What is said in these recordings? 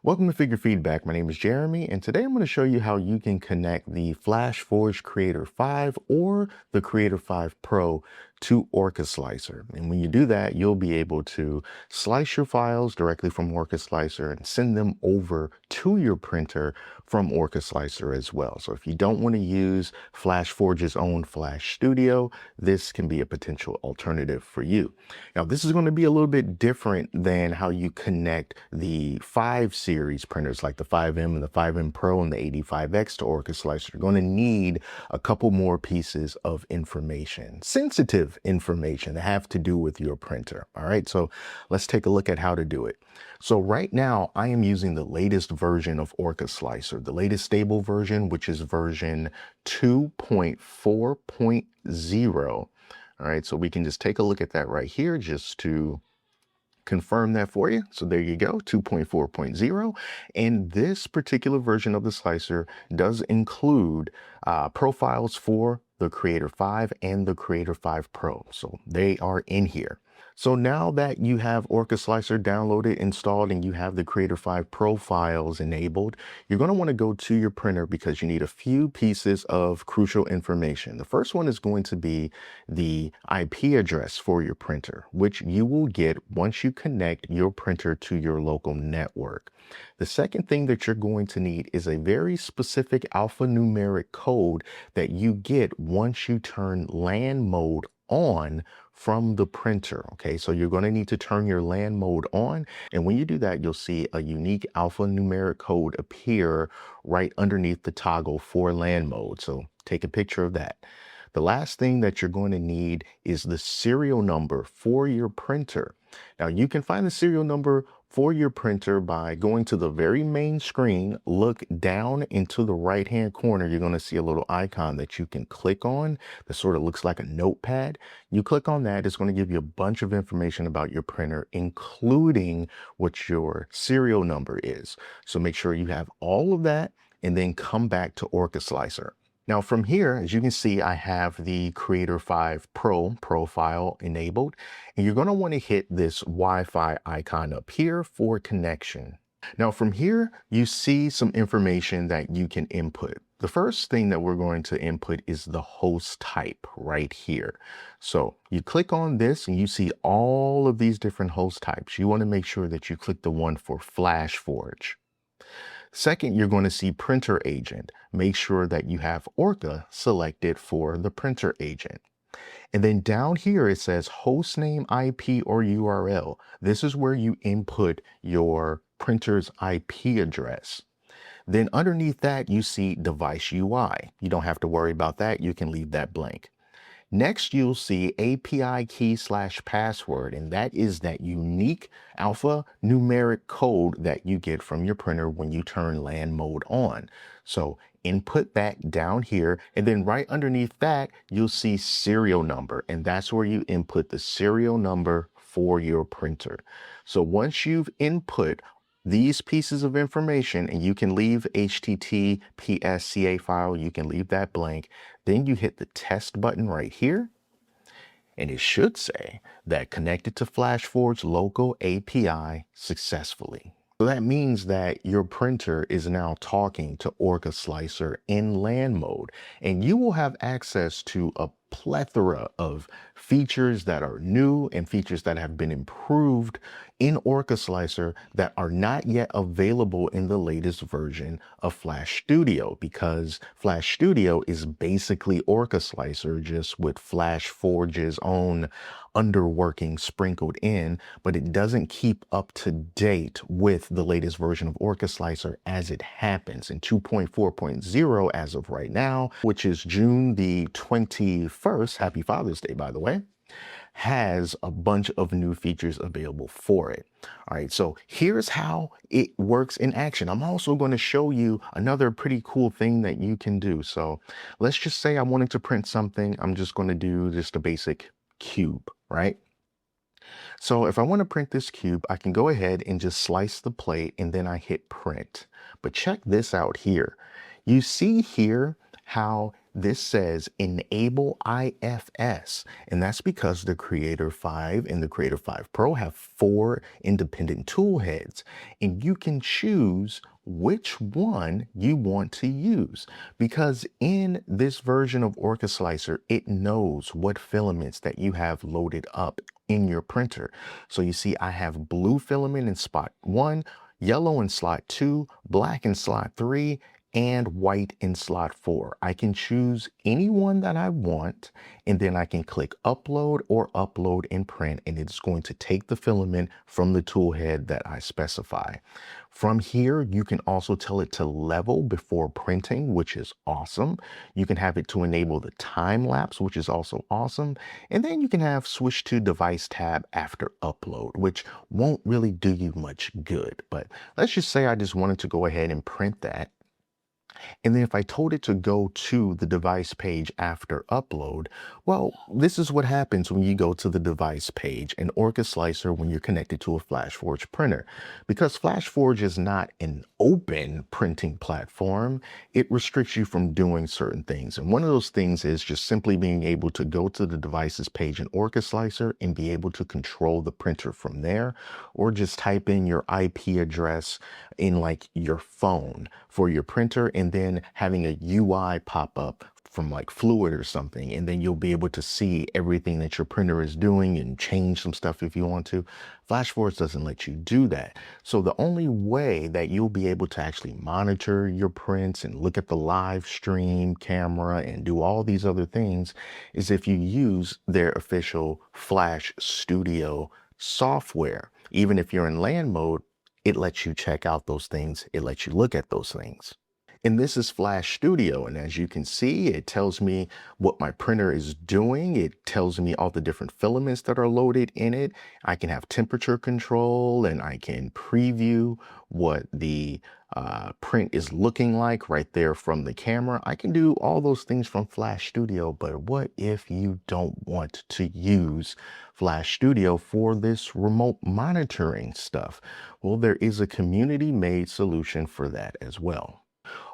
Welcome to Figure Feedback. My name is Jeremy, and today I'm going to show you how you can connect the FlashForge Creator 5 or the Creator 5 Pro to OrcaSlicer. And when you do that, you'll be able to slice your files directly from OrcaSlicer and send them over to your printer from OrcaSlicer as well. So if you don't want to use FlashForge's own Flash Studio, this can be a potential alternative for you. Now, this is going to be a little bit different than how you connect the 5 series printers like the 5M and the 5M Pro and the 85X to OrcaSlicer. You're going to need a couple more pieces of information, sensitive information that have to do with your printer. All right, so let's take a look at how to do it. So right now I am using the latest version of OrcaSlicer, the latest stable version, which is version 2.4.0. All right, so we can just take a look at that right here just to confirm that for you. So there you go, 2.4.0. And this particular version of the slicer does include profiles for the Creator 5 and the Creator 5 Pro. So they are in here. So now that you have OrcaSlicer downloaded, installed, and you have the Creator 5 profiles enabled, you're going to want to go to your printer because you need a few pieces of crucial information. The first one is going to be the IP address for your printer, which you will get once you connect your printer to your local network. The second thing that you're going to need is a very specific alphanumeric code that you get once you turn LAN mode on from the printer. Okay, so you're going to need to turn your LAN mode on, and when you do that, you'll see a unique alphanumeric code appear right underneath the toggle for LAN mode. So take a picture of that. The last thing that you're going to need is the serial number for your printer. Now, you can find the serial number for your printer by going to the very main screen, look down into the right-hand corner. You're going to see a little icon that you can click on that sort of looks like a notepad. You click on that, it's going to give you a bunch of information about your printer, including what your serial number is. So make sure you have all of that and then come back to OrcaSlicer. Now from here, as you can see, I have the Creator 5 Pro profile enabled, and you're going to want to hit this Wi-Fi icon up here for connection. Now from here, you see some information that you can input. The first thing that we're going to input is the host type right here. So you click on this and you see all of these different host types. You want to make sure that you click the one for FlashForge. Second, you're going to see printer agent. Make sure that you have Orca selected for the printer agent. And then down here, it says hostname, IP, or URL. This is where you input your printer's IP address. Then underneath that, you see device UI. You don't have to worry about that. You can leave that blank. Next, you'll see API key / password, and that is that unique alphanumeric code that you get from your printer when you turn LAN mode on. So input that down here, and then right underneath that, you'll see serial number, and that's where you input the serial number for your printer. So once you've input these pieces of information, and you can leave HTTPS file, you can leave that blank. Then you hit the test button right here, and it should say that connected to FlashForge local API successfully. So that means that your printer is now talking to OrcaSlicer in LAN mode, and you will have access to a plethora of features that are new and features that have been improved in OrcaSlicer that are not yet available in the latest version of Flash Studio, because Flash Studio is basically OrcaSlicer just with FlashForge's own underworking sprinkled in, but it doesn't keep up to date with the latest version of OrcaSlicer as it happens. In 2.4.0 as of right now, which is June the 21st, happy Father's Day, by the way, has a bunch of new features available for it. All right, so here's how it works in action. I'm also going to show you another pretty cool thing that you can do. So let's just say I wanted to print something. I'm just going to do just a basic cube, right? So if I want to print this cube, I can go ahead and just slice the plate, and then I hit print. But check this out here. You see here how this says enable IFS, and that's because the Creator 5 and the Creator 5 Pro have 4 independent tool heads, and you can choose which one you want to use, because in this version of OrcaSlicer, it knows what filaments that you have loaded up in your printer. So you see I have blue filament in spot 1, yellow in slot 2, black in slot 3, and white in slot 4. I can choose any one that I want, and then I can click upload or upload and print, and it's going to take the filament from the tool head that I specify. From here, you can also tell it to level before printing, which is awesome. You can have it to enable the time lapse, which is also awesome. And then you can have switch to device tab after upload, which won't really do you much good. But let's just say I just wanted to go ahead and print that. And then if I told it to go to the device page after upload, well, this is what happens when you go to the device page in OrcaSlicer when you're connected to a FlashForge printer. Because FlashForge is not an open printing platform, it restricts you from doing certain things. And one of those things is just simply being able to go to the devices page in OrcaSlicer and be able to control the printer from there, or just type in your IP address in like your phone for your printer, and then having a UI pop up from like Fluid or something, and then you'll be able to see everything that your printer is doing and change some stuff if you want to. FlashForge doesn't let you do that. So the only way that you'll be able to actually monitor your prints and look at the live stream camera and do all these other things is if you use their official Flash Studio software. Even if you're in LAN mode, it lets you check out those things. It lets you look at those things. And this is Flash Studio. And as you can see, it tells me what my printer is doing. It tells me all the different filaments that are loaded in it. I can have temperature control, and I can preview what the print is looking like right there from the camera. I can do all those things from Flash Studio, but what if you don't want to use Flash Studio for this remote monitoring stuff? Well, there is a community-made solution for that as well.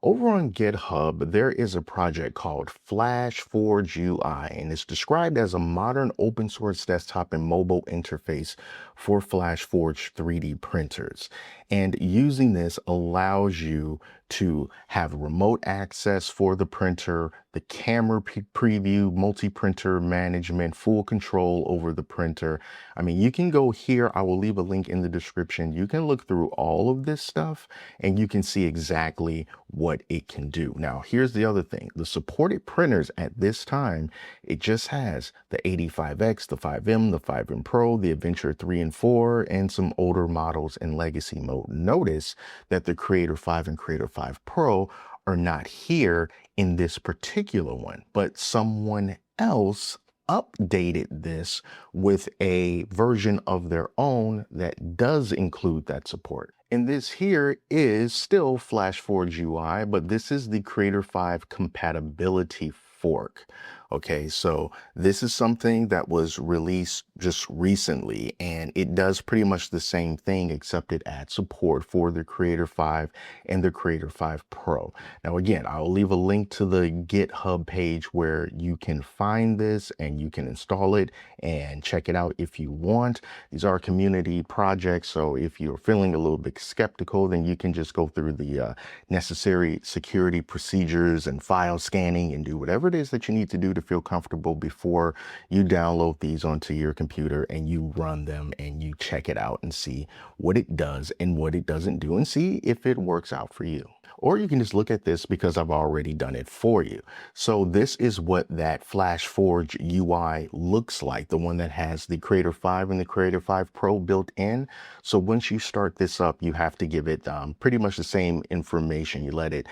Over on GitHub, there is a project called FlashForge UI, and it's described as a modern open source desktop and mobile interface for FlashForge 3D printers. And using this allows you to have remote access for the printer, the camera preview, multi-printer management, full control over the printer. I mean, you can go here. I will leave a link in the description. You can look through all of this stuff and you can see exactly what it can do. Now, here's the other thing. The supported printers at this time, it just has the 85X, the 5M, the 5M Pro, the Adventure 3 and 4, and some older models in legacy mode. Notice that the Creator 5 and Creator 5 Pro are not here in this particular one, but someone else updated this with a version of their own that does include that support. And this here is still FlashForge UI, but this is the Creator 5 compatibility fork. Okay, so this is something that was released just recently, and it does pretty much the same thing, except it adds support for the Creator 5 and the Creator 5 Pro. Now, again, I'll leave a link to the GitHub page where you can find this and you can install it and check it out if you want. These are community projects, so if you're feeling a little bit skeptical, then you can just go through the necessary security procedures and file scanning and do whatever it is that you need to do to feel comfortable before you download these onto your computer and you run them and you check it out and see what it does and what it doesn't do and see if it works out for you. Or you can just look at this because I've already done it for you. So this is what that FlashForge UI looks like, the one that has the Creator 5 and the Creator 5 Pro built in. So once you start this up, you have to give it pretty much the same information. You let it,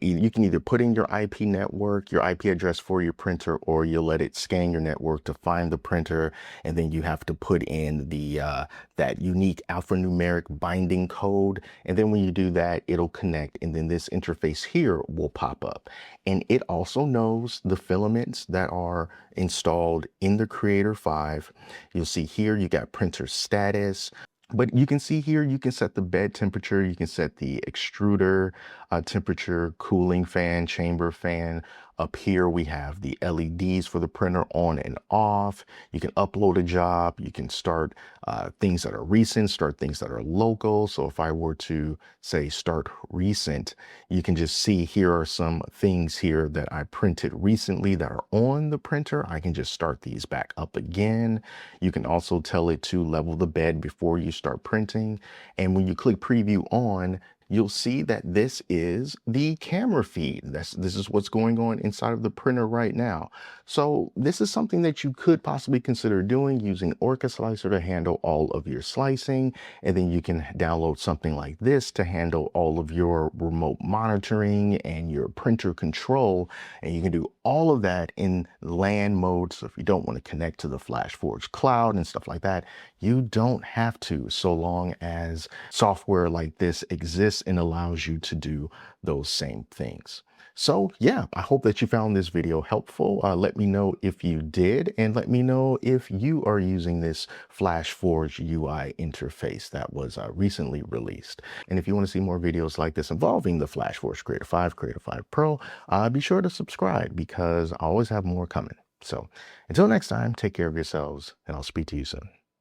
you can either put in your IP network, your IP address for your printer, or you let it scan your network to find the printer. And then you have to put in the that unique alphanumeric binding code. And then when you do that, it'll connect, and then this interface here will pop up. And it also knows the filaments that are installed in the Creator 5. You'll see here you got printer status. But you can see here, you can set the bed temperature, you can set the extruder temperature, cooling fan, chamber fan, Up here, we have the LEDs for the printer on and off. You can upload a job. You can start things that are recent, start things that are local. So if I were to say start recent, you can just see here are some things here that I printed recently that are on the printer. I can just start these back up again. You can also tell it to level the bed before you start printing. And when you click preview on, you'll see that this is the camera feed. This is what's going on inside of the printer right now. So this is something that you could possibly consider doing, using OrcaSlicer to handle all of your slicing. And then you can download something like this to handle all of your remote monitoring and your printer control. And you can do all of that in LAN mode. So if you don't want to connect to the FlashForge cloud and stuff like that, you don't have to, so long as software like this exists and allows you to do those same things. So yeah, I hope that you found this video helpful. Let me know if you did, and let me know if you are using this FlashForge UI interface that was recently released. And if you want to see more videos like this involving the FlashForge Creator 5, Creator 5 Pro, be sure to subscribe, because I always have more coming. So until next time, take care of yourselves, and I'll speak to you soon.